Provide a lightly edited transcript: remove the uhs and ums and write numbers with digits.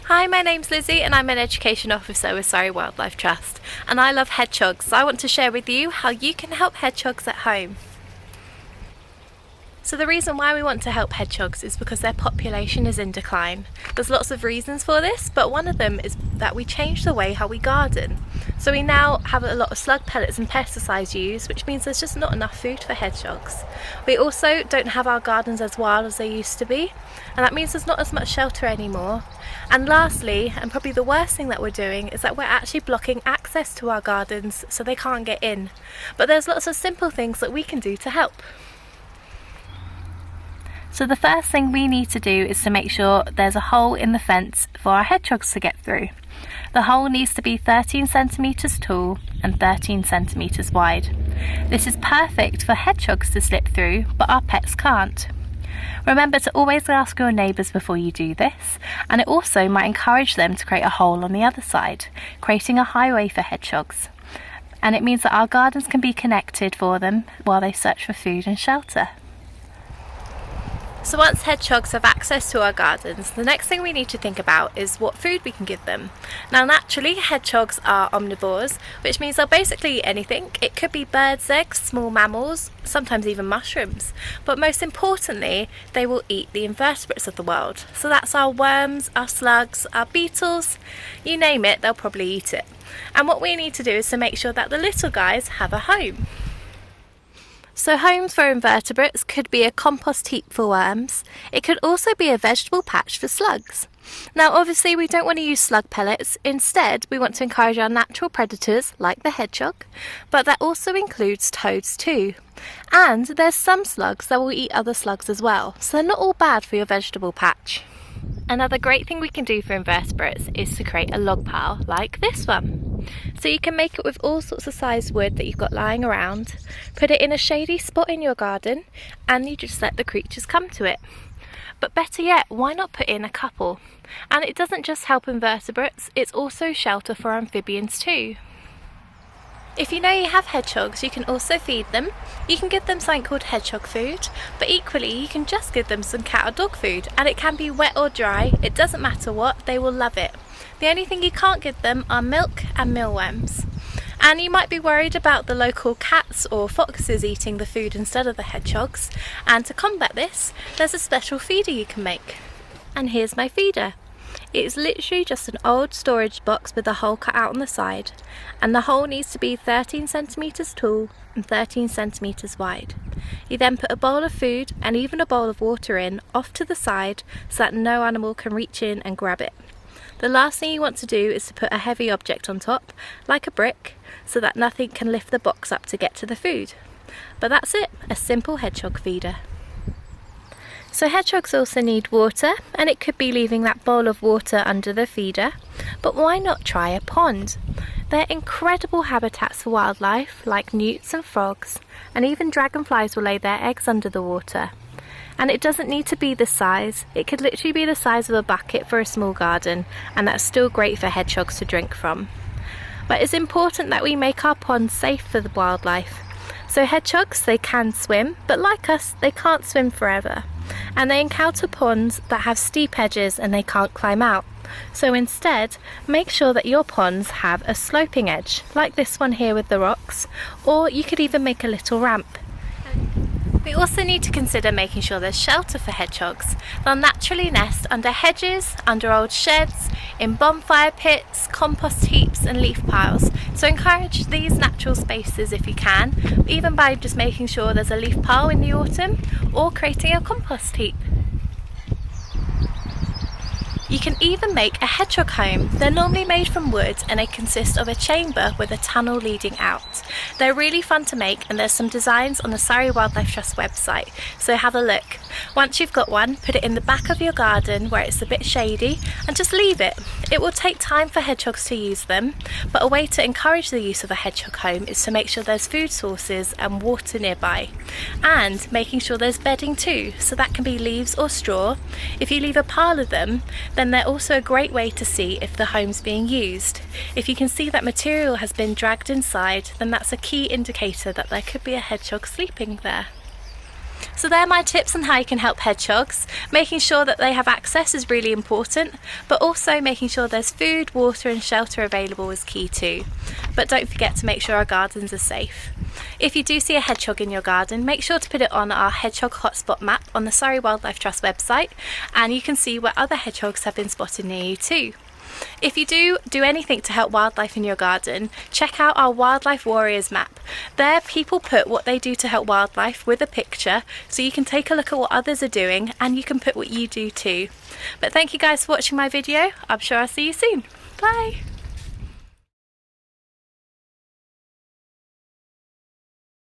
Hi, my name's Lizzie and I'm an Education Officer with Surrey Wildlife Trust, and I love hedgehogs, so I want to share with you how you can help hedgehogs at home. So the reason why we want to help hedgehogs is because their population is in decline. There's lots of reasons for this, but one of them is that we changed the way how we garden. So we now have a lot of slug pellets and pesticides used, which means there's just not enough food for hedgehogs. We also don't have our gardens as wild as they used to be, and that means there's not as much shelter anymore. And lastly, and probably the worst thing that we're doing, is that we're actually blocking access to our gardens so they can't get in. But there's lots of simple things that we can do to help. So the first thing we need to do is to make sure there's a hole in the fence for our hedgehogs to get through. The hole needs to be 13 centimetres tall and 13 centimetres wide. This is perfect for hedgehogs to slip through, but our pets can't. Remember to always ask your neighbours before you do this, and it also might encourage them to create a hole on the other side, creating a highway for hedgehogs. And it means that our gardens can be connected for them while they search for food and shelter. So once hedgehogs have access to our gardens, the next thing we need to think about is what food we can give them. Now naturally, hedgehogs are omnivores, which means they'll basically eat anything. It could be birds' eggs, small mammals, sometimes even mushrooms. But most importantly, they will eat the invertebrates of the world. So that's our worms, our slugs, our beetles, you name it, they'll probably eat it. And what we need to do is to make sure that the little guys have a home. So homes for invertebrates could be a compost heap for worms. It could also be a vegetable patch for slugs. Now obviously we don't want to use slug pellets, instead we want to encourage our natural predators like the hedgehog, but that also includes toads too. And there's some slugs that will eat other slugs as well, so they're not all bad for your vegetable patch. Another great thing we can do for invertebrates is to create a log pile like this one. So you can make it with all sorts of sized wood that you've got lying around, put it in a shady spot in your garden, and you just let the creatures come to it. But better yet, why not put in a couple? And it doesn't just help invertebrates, it's also shelter for amphibians too. If you know you have hedgehogs, you can also feed them. You can give them something called hedgehog food, but equally you can just give them some cat or dog food, and it can be wet or dry, it doesn't matter what, they will love it. The only thing you can't give them are milk and mealworms. And you might be worried about the local cats or foxes eating the food instead of the hedgehogs, and to combat this, there's a special feeder you can make. And here's my feeder. It's literally just an old storage box with a hole cut out on the side, and the hole needs to be 13 centimetres tall and 13 centimetres wide. You then put a bowl of food and even a bowl of water in off to the side so that no animal can reach in and grab it. The last thing you want to do is to put a heavy object on top, like a brick, so that nothing can lift the box up to get to the food. But that's it, a simple hedgehog feeder. So hedgehogs also need water, and it could be leaving that bowl of water under the feeder, but why not try a pond? They're incredible habitats for wildlife like newts and frogs, and even dragonflies will lay their eggs under the water. And it doesn't need to be this size, it could literally be the size of a bucket for a small garden, and that's still great for hedgehogs to drink from. But it's important that we make our ponds safe for the wildlife. So hedgehogs, they can swim, but like us, they can't swim forever. And they encounter ponds that have steep edges and they can't climb out. So instead, make sure that your ponds have a sloping edge, like this one here with the rocks, or you could even make a little ramp. We also need to consider making sure there's shelter for hedgehogs. They'll naturally nest under hedges, under old sheds, in bonfire pits, compost heaps and leaf piles. So encourage these natural spaces if you can, even by just making sure there's a leaf pile in the autumn or creating a compost heap. You can even make a hedgehog home. They're normally made from wood and they consist of a chamber with a tunnel leading out. They're really fun to make, and there's some designs on the Surrey Wildlife Trust website, so have a look. Once you've got one, put it in the back of your garden where it's a bit shady and just leave it. It will take time for hedgehogs to use them, but a way to encourage the use of a hedgehog home is to make sure there's food sources and water nearby, and making sure there's bedding too, so that can be leaves or straw. If you leave a pile of them, then they're also a great way to see if the home's being used. If you can see that material has been dragged inside, then that's a key indicator that there could be a hedgehog sleeping there. So they're my tips on how you can help hedgehogs. Making sure that they have access is really important, but also making sure there's food, water and shelter available is key too. But don't forget to make sure our gardens are safe. If you do see a hedgehog in your garden, make sure to put it on our hedgehog hotspot map on the Surrey Wildlife Trust website, and you can see where other hedgehogs have been spotted near you too. If you do anything to help wildlife in your garden, check out our Wildlife Warriors map. There people put what they do to help wildlife with a picture, so you can take a look at what others are doing and you can put what you do too. But thank you guys for watching my video. I'm sure I'll see you soon. Bye!